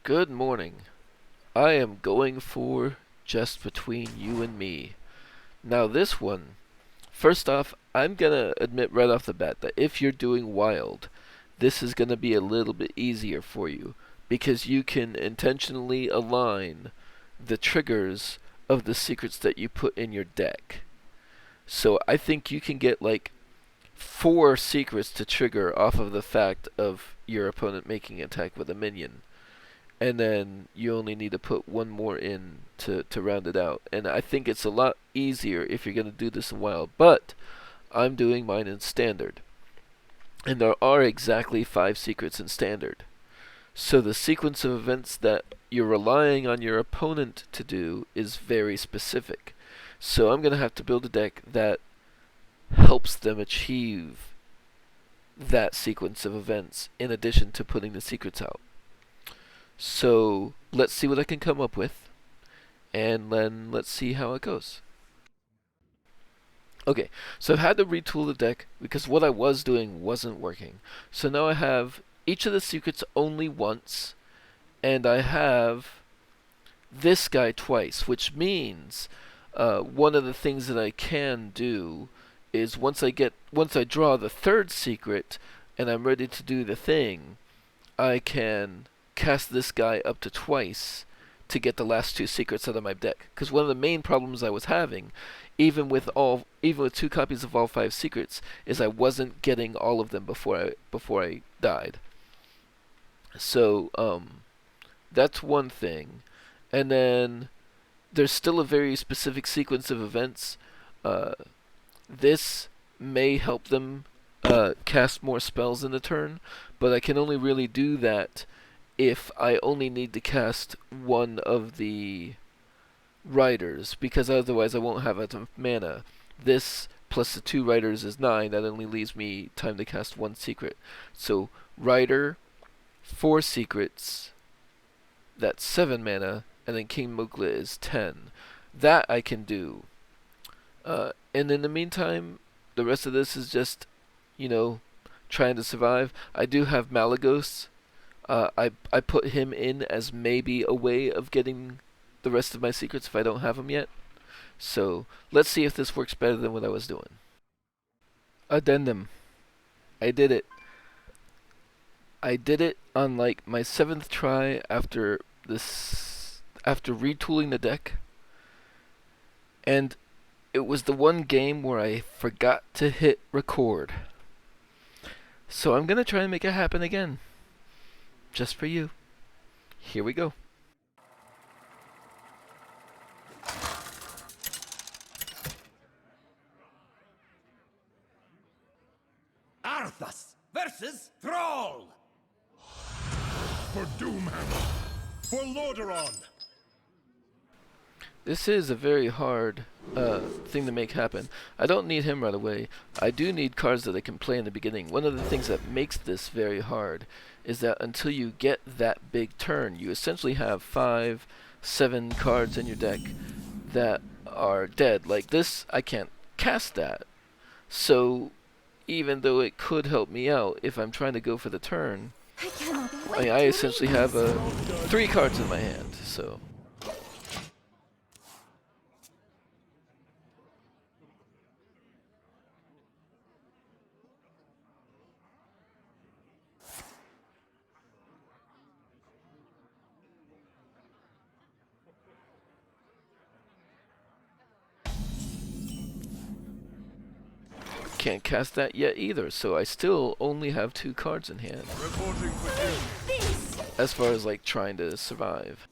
Good morning. I am going for just between you and me. Now this one, first off, I'm gonna admit right off the bat that if you're doing wild, this is gonna be a little bit easier for you because you can intentionally align the triggers of the secrets that you put in your deck. So I think you can get like 4 secrets to trigger off of the fact of your opponent making an attack with a minion. And then you only need to put one more in to round it out. And I think it's a lot easier if you're going to do this in wild. But I'm doing mine in standard. And there are exactly 5 secrets in standard. So the sequence of events that you're relying on your opponent to do is very specific. So I'm going to have to build a deck that helps them achieve that sequence of events in addition to putting the secrets out. So let's see what I can come up with, and then let's see how it goes. Okay, so I've had to retool the deck because what I was doing wasn't working. So now I have each of the secrets only once, and I have this guy twice, which means one of the things that I can do is once I draw the 3rd secret and I'm ready to do the thing, I can cast this guy up to twice to get the last 2 secrets out of my deck. Because one of the main problems I was having, even with 2 copies of all 5 secrets, is I wasn't getting all of them before I died. So that's one thing, and then there's still a very specific sequence of events. This may help them cast more spells in a turn, but I can only really do that if I only need to cast one of the riders, because otherwise I won't have enough mana. This plus the 2 riders is 9, that only leaves me time to cast 1 secret. So rider, 4 secrets, that's 7 mana, and then King Mukla is 10. That I can do. And in the meantime, the rest of this is just, trying to survive. I do have Malygos. I put him in as maybe a way of getting the rest of my secrets if I don't have them yet. So let's see if this works better than what I was doing. Addendum. I did it. I did it on like my 7th try after retooling the deck. And it was the one game where I forgot to hit record. So I'm gonna try and make it happen again. Just for you. Here we go. Arthas versus Thrall! For Doomhammer! For Lordaeron! This is a very hard thing to make happen. I don't need him right away. I do need cards that I can play in the beginning. One of the things that makes this very hard is that until you get that big turn, you essentially have 5, 7 cards in your deck that are dead. Like this, I can't cast that. So even though it could help me out if I'm trying to go for the turn, I essentially have 3 cards in my hand. So can't cast that yet either, so I still only have 2 cards in hand. Reporting for As far as like trying to survive.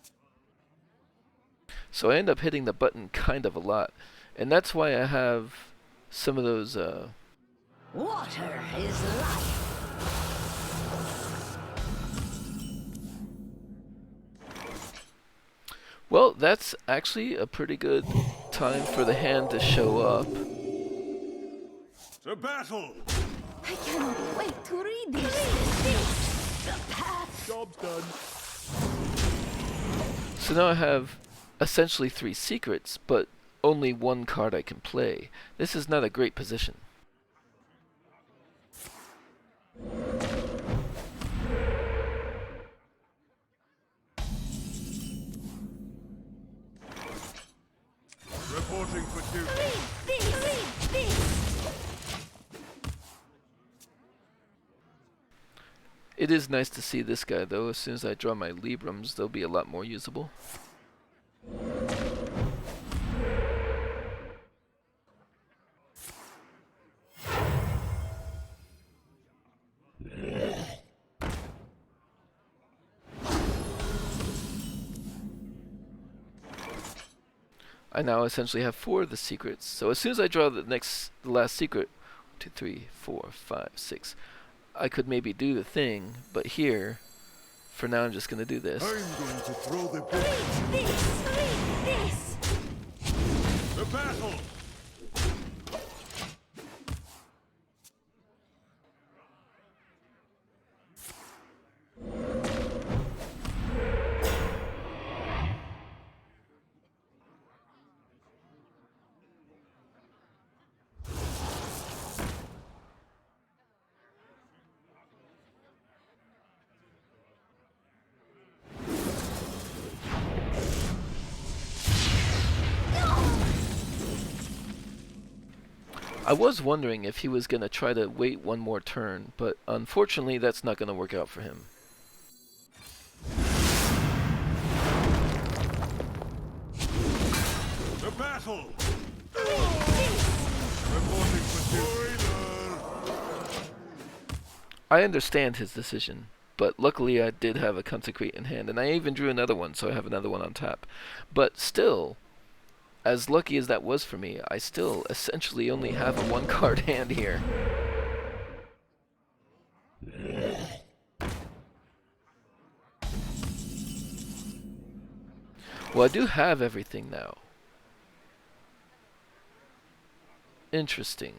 So I end up hitting the button kind of a lot. And that's why I have some of those Water is life. well, that's actually a pretty good time for the hand to show up. To battle! I cannot wait to read this. The path. Job's done. So now I have essentially 3 secrets, but only 1 card I can play. This is not a great position. It is nice to see this guy though. As soon as I draw my Librams, they'll be a lot more usable. I now essentially have 4 of the secrets. So as soon as I draw the last secret, 2, 3, 4, 5, 6, I could maybe do the thing, but here, for now I'm just going to do this. I'm going to throw the book. This. The battle! I was wondering if he was going to try to wait one more turn, but unfortunately that's not going to work out for him. The battle! Reporting for duty. I understand his decision, but luckily I did have a Consecrate in hand, and I even drew another one, so I have another one on tap. But still, as lucky as that was for me, I still essentially only have a 1-card hand here. Well, I do have everything now. Interesting.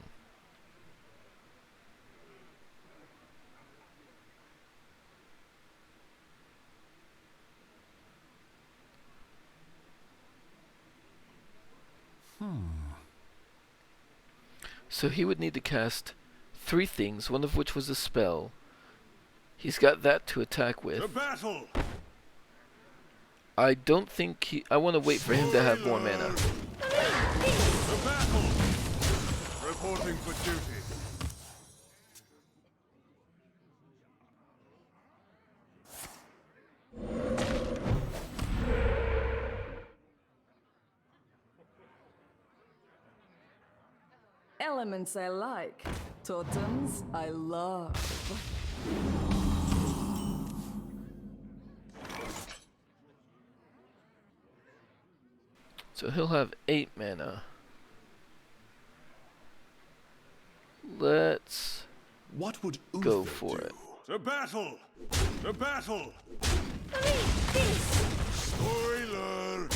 So he would need to cast 3 things, one of which was a spell. He's got that to attack with. The battle! I don't think he... I want to wait for him to have more mana. The battle! Reporting for duty. Elements I like, totems I love. So he'll have 8 mana. Let's What would go for it. The battle! The battle! This. Spoiler!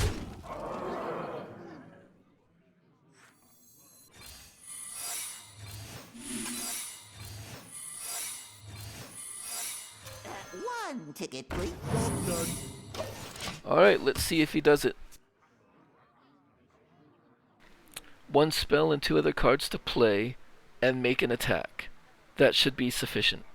One ticket, please. Job done. Alright, let's see if he does it. 1 spell and 2 other cards to play, and make an attack. That should be sufficient.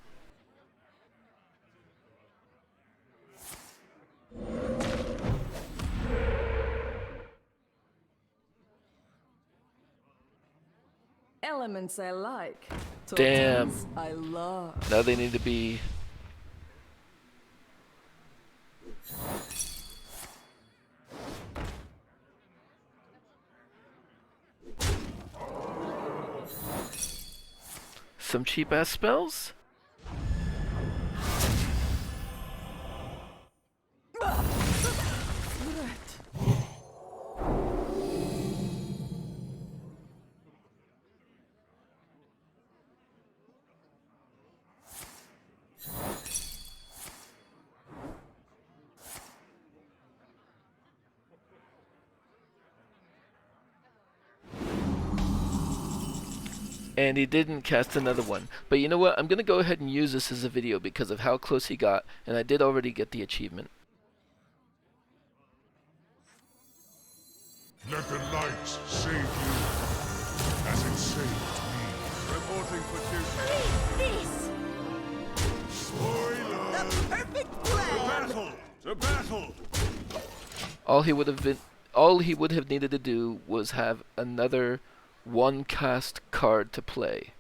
Elements I like, Damn. totems I love. Now they need to be... some cheap-ass spells? And he didn't cast another one. But you know what? I'm going to go ahead and use this as a video because of how close he got. And I did already get the achievement. Let the light save you, as it saved me. Reporting for duty. This. Spoiler! The perfect The plan! battle! The battle! All he would have needed to do was have another 1 cast card to play.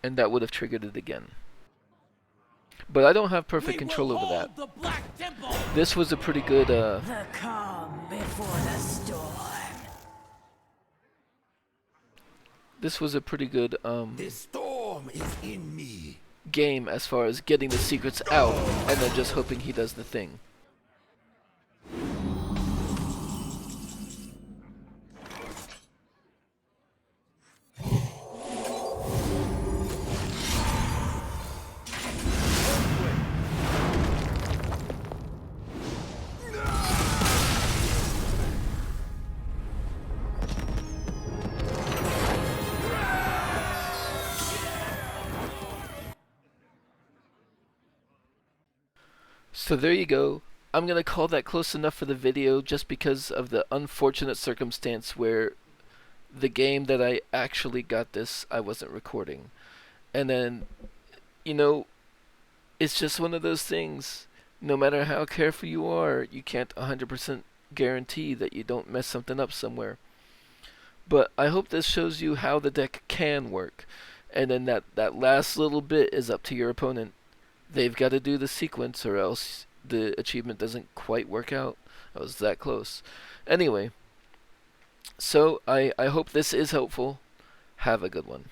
and that would have triggered it again. But I don't have perfect control over that. The Black Temple. This was a pretty good The calm before the storm. this was a pretty good The storm is in me. game as far as getting the secrets out and then just hoping he does the thing. So there you go. I'm going to call that close enough for the video just because of the unfortunate circumstance where the game that I actually got this, I wasn't recording. And then, you know, it's just one of those things. No matter how careful you are, you can't 100% guarantee that you don't mess something up somewhere. But I hope this shows you how the deck can work. And then that last little bit is up to your opponent. They've got to do the sequence or else the achievement doesn't quite work out. I was that close. Anyway, so I hope this is helpful. Have a good one.